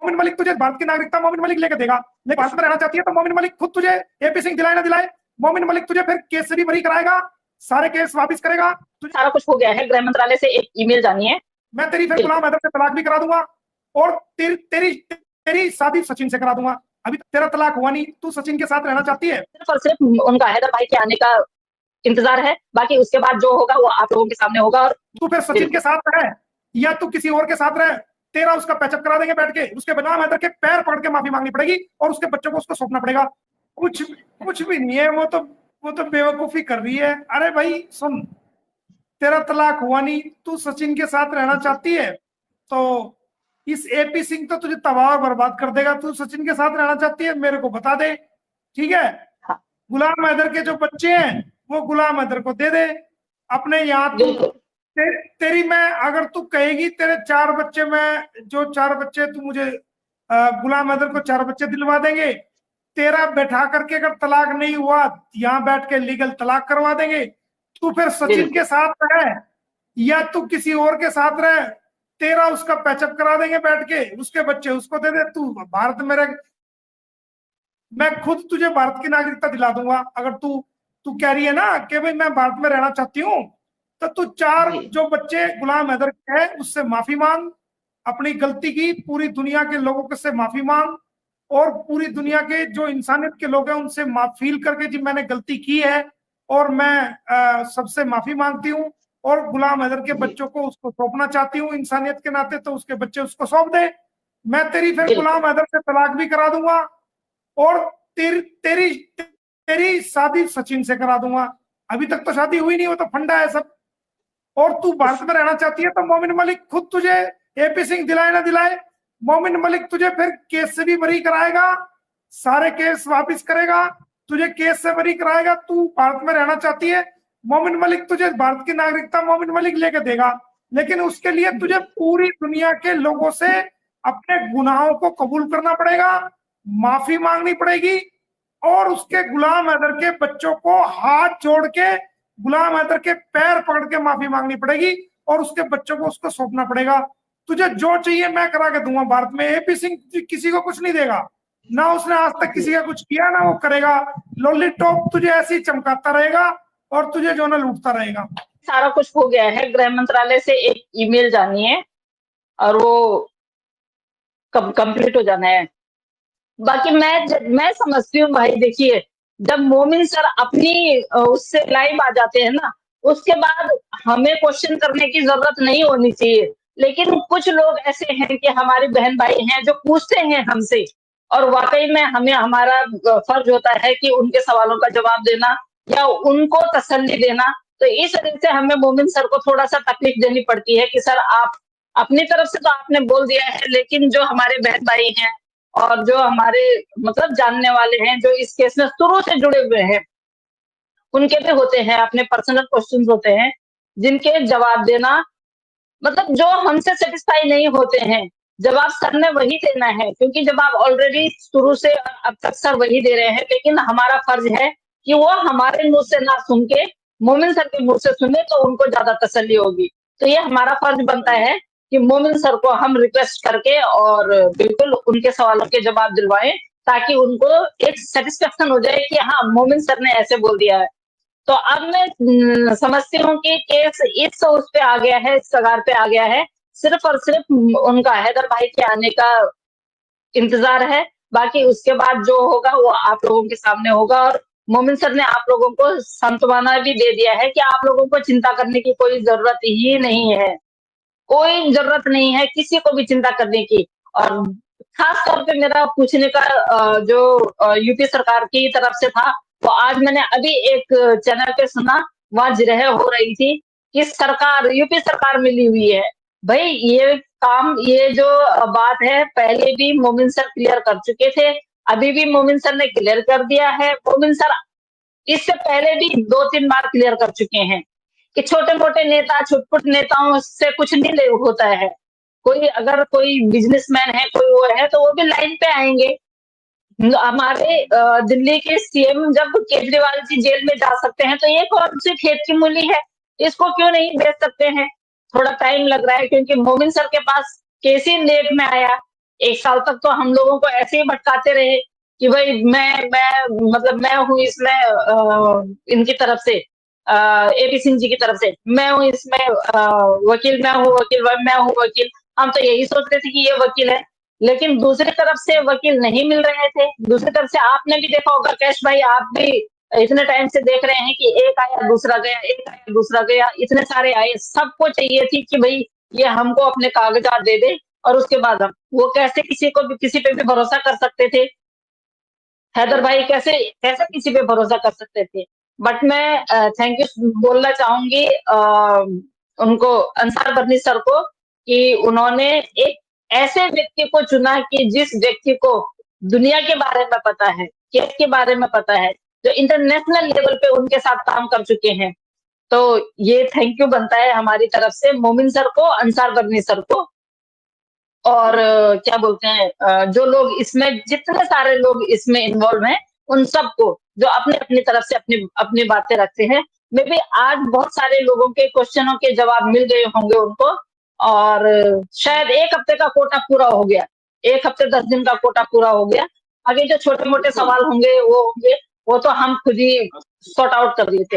मोमिन मलिक तुझे भारत की नागरिकता मोमिन मलिक लेके देगा, लेकिन भारत में रहना चाहती है तो मोमिन मलिक खुद तुझे एपी सिंह दिलाए ना दिलाए, मोमिन मलिक तुझे फिर केस से भी बरी कराएगा, सारे केस वापिस करेगा। सारा कुछ हो गया है। गृह मंत्रालय से एक ईमेल जानिए। मैं तेरी फिर गुलाम हैदर से तलाक भी करा दूंगा और तेरी शादी सचिन से करा दूंगा। अभी तेरा तलाक हुआ नहीं, तू सचिन के साथ रहना चाहती है। सिर्फ और सिर्फ उनका हैदर भाई के आने का इंतजार है, बाकी उसके बाद जो होगा वो आप लोगों के सामने होगा। और तू फिर सचिन के साथ रहे या तू किसी और के साथ रहे, तेरा उसका पैचअप करा देंगे बैठ के, उसके गुलाम हैदर के पैर पकड़ के माफी मांगनी पड़ेगी और उसके बच्चों को उसको सौंपना पड़ेगा। कुछ भी नहीं है, वो तो बेवकूफी कर रही है। अरे भाई सुन, तेरा तलाक हुआ नहीं, तू सचिन के साथ रहना चाहती है तो इस एपी सिंह तो तुझे तबाह और बर्बाद कर देगा। तू सचिन के साथ रहना चाहती है, मेरे को बता दे, ठीक है। गुलाम हैदर के जो बच्चे हैं वो गुलाम हैदर को दे दे अपने यहाँ। तेरी मैं, अगर तू कहेगी तेरे 4 बच्चे, मैं जो 4 बच्चे तू मुझे गुलाम हैदर को 4 बच्चे दिलवा देंगे, तेरा बैठा करके अगर तलाक नहीं हुआ यहाँ बैठ के लीगल तलाक करवा देंगे। तू फिर सचिन के साथ रहे या तू किसी और के साथ रहे, तेरा उसका पैचअप करा देंगे बैठ के, उसके बच्चे उसको दे दे। तू भारत में रह, मैं खुद तुझे भारत की नागरिकता दिला दूंगा। अगर तू कह रही है ना कि भाई मैं भारत में रहना चाहती हूँ, तो तू 4 जो बच्चे गुलाम हैदर के हैं उससे माफी मांग, अपनी गलती की पूरी दुनिया के लोगों से माफी मांग और पूरी दुनिया के जो इंसानियत के लोग हैं उनसे फील करके जी मैंने गलती की है और मैं सबसे माफी मांगती हूँ और गुलाम हैदर के बच्चों को उसको सौंपना चाहती हूँ इंसानियत के नाते, तो उसके बच्चे उसको सौंप दे। मैं तेरी फिर गुलाम हैदर से तलाक भी करा दूंगा और तेरी शादी सचिन से करा दूंगा। अभी तक तो शादी हुई नहीं, वो तो फंडा है सब। और तू भारत में रहना चाहती है तो मोमिन मलिक खुद तुझे एपी सिंह दिलाए ना दिलाए, मोमिन मलिक तुझे फिर केस से भी बरी कराएगा, सारे केस वापिस करेगा, तुझे केस से बरी कराएगा। तू भारत में रहना चाहती है, मोमिन मलिक तुझे भारत की नागरिकता मोमिन मलिक लेके देगा, लेकिन उसके लिए तुझे पूरी दुनिया के लोगों से अपने गुनाहों को कबूल करना पड़ेगा, माफी मांगनी पड़ेगी और उसके गुलाम हैदर के बच्चों को हाथ जोड़ के गुलाम हैदर के पैर पकड़ के माफी मांगनी पड़ेगी और उसके बच्चों को उसको सौंपना पड़ेगा। तुझे जो चाहिए मैं करा के दूंगा भारत में। एपी सिंह किसी को कुछ नहीं देगा, ना उसने आज तक किसी का कुछ किया ना वो करेगा। लॉलीटॉप तुझे ऐसे ही चमकाता रहेगा और तुझे जो ना लूटता रहेगा। सारा कुछ हो गया है। गृह मंत्रालय से एक ईमेल जानिए और वो कंप्लीट हो जाना है। बाकी मैं समझती हूँ भाई, देखिए जब मोमिन सर अपनी उससे लाइव आ जाते हैं ना, उसके बाद हमें क्वेश्चन करने की जरूरत नहीं होनी चाहिए। लेकिन कुछ लोग ऐसे हैं कि हमारे बहन भाई हैं जो पूछते हैं हमसे, और वाकई में हमें हमारा फर्ज होता है कि उनके सवालों का जवाब देना या उनको तसल्ली देना। तो इस वजह से हमें मोमिन सर को थोड़ा सा तकलीफ देनी पड़ती है कि सर आप अपनी तरफ से तो आपने बोल दिया है, लेकिन जो हमारे बहन भाई हैं और जो हमारे मतलब जानने वाले हैं जो इस केस में शुरू से जुड़े हुए हैं, उनके भी होते हैं अपने पर्सनल क्वेश्चंस होते हैं जिनके जवाब देना, मतलब जो हमसे सेटिस्फाई नहीं होते हैं जवाब सर ने वही देना है, क्योंकि जब आप ऑलरेडी शुरू से अब तक सर वही दे रहे हैं। लेकिन हमारा फर्ज है कि वो हमारे मुंह से ना सुन के मोमिन सर के मुंह से सुने तो उनको ज्यादा तसल्ली होगी। तो ये हमारा फर्ज बनता है कि मोमिन सर को हम रिक्वेस्ट करके और बिल्कुल उनके सवालों के जवाब दिलवाएं, ताकि उनको एक सेटिस्फेक्शन हो जाए कि हाँ मोमिन सर ने ऐसे बोल दिया है। तो अब मैं समझती हूँ कि केस इस उस पे आ गया है, इस कगार पे आ गया है, सिर्फ और सिर्फ उनका हैदर भाई के आने का इंतजार है। बाकी उसके बाद जो होगा वो आप लोगों के सामने होगा। और मोमिन सर ने आप लोगों को सांत्वना भी दे दिया है कि आप लोगों को चिंता करने की कोई जरूरत ही नहीं है, कोई जरूरत नहीं है किसी को भी चिंता करने की। और खास तौर पे मेरा पूछने का जो यूपी सरकार की तरफ से था, तो आज मैंने अभी एक चैनल पे सुना, वहां जिरह हो रही थी कि सरकार यूपी सरकार मिली हुई है। भाई ये काम, ये जो बात है पहले भी मोमिन सर क्लियर कर चुके थे, अभी भी मोमिन सर ने क्लियर कर दिया है। मोमिन सर इससे पहले भी 2-3 बार क्लियर कर चुके हैं कि छोटे मोटे नेता, छुटपुट नेताओं से कुछ नहीं होता है। कोई अगर कोई बिजनेसमैन है, कोई वो है, तो वो भी लाइन पे आएंगे। हमारे दिल्ली के सीएम जब केजरीवाल जी जेल में जा सकते हैं, तो ये कौन सी खेत की मूली है, इसको क्यों नहीं भेज सकते हैं? थोड़ा टाइम लग रहा है क्योंकि मोमिन सर के पास केस ही लेट में आया, 1 साल तक तो हम लोगों को ऐसे ही भटकाते रहे कि भाई मैं मतलब मैं हूँ इसमें इनकी तरफ से एपी सिंह जी की तरफ से, मैं हूँ इसमें वकील, मैं हूँ वकील, मैं हूँ वकील। हम तो यही सोच रहे थे कि ये वकील है, लेकिन दूसरी तरफ से वकील नहीं मिल रहे थे। दूसरी तरफ से आपने भी देखा होगा कैश भाई, आप भी इतने टाइम से देख रहे हैं कि एक आया दूसरा गया, एक आया दूसरा गया, इतने सारे आए। सबको चाहिए थी कि भाई ये हमको अपने कागजात दे दे, और उसके बाद हम वो कैसे किसी को भी किसी पे भी भरोसा कर सकते थे। हैदर भाई कैसे कैसे किसी पे भरोसा कर सकते थे। बट मैं थैंक यू बोलना चाहूंगी उनको, अंसार बर्नी सर को, कि उन्होंने एक ऐसे व्यक्ति को चुना कि जिस व्यक्ति को दुनिया के बारे में पता है, केस के बारे में पता है, जो इंटरनेशनल लेवल पे उनके साथ काम कर चुके हैं। तो ये थैंक यू बनता है हमारी तरफ से मोमिन सर को, अंसार बर्नी सर को, और क्या बोलते हैं जो लोग इसमें, जितने सारे लोग इसमें इन्वॉल्व हैं, उन सबको जो अपने अपनी तरफ से अपनी अपनी बातें रखते हैं। मे बी आज बहुत सारे लोगों के क्वेश्चनों के जवाब मिल गए होंगे उनको, और शायद 1 हफ्ते का कोटा पूरा हो गया, 1 हफ्ते 10 दिन का कोटा पूरा हो गया। आगे जो छोटे मोटे सवाल होंगे वो तो हम खुद ही सॉर्ट आउट कर लेते हैं।